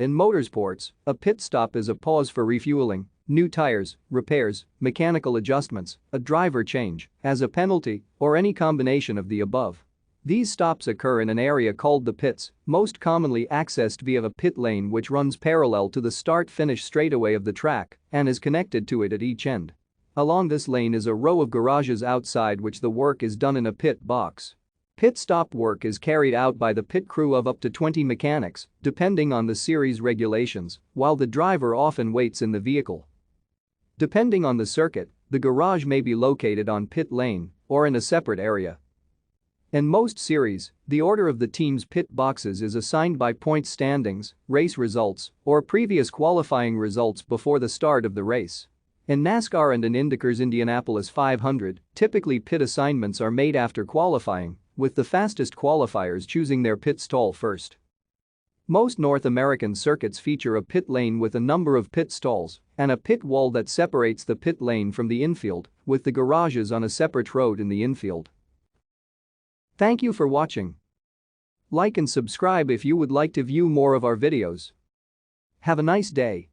In motorsports, a pit stop is a pause for refueling, new tires, repairs, mechanical adjustments, a driver change, as a penalty, or any combination of the above. These stops occur in an area called the pits, most commonly accessed via a pit lane which runs parallel to the start-finish straightaway of the track and is connected to it at each end. Along this lane is a row of garages outside which the work is done in a pit box. Pit stop work is carried out by the pit crew of up to 20 mechanics, depending on the series regulations, while the driver often waits in the vehicle. Depending on the circuit, the garage may be located on pit lane or in a separate area. In most series, the order of the team's pit boxes is assigned by point standings, race results, or previous qualifying results before the start of the race. In NASCAR and in IndyCar's Indianapolis 500, typically pit assignments are made after qualifying, with the fastest qualifiers choosing their pit stall first. Most North American circuits feature a pit lane with a number of pit stalls and a pit wall that separates the pit lane from the infield, with the garages on a separate road in the infield. Thank you for watching. Like and subscribe if you would like to view more of our videos. Have a nice day.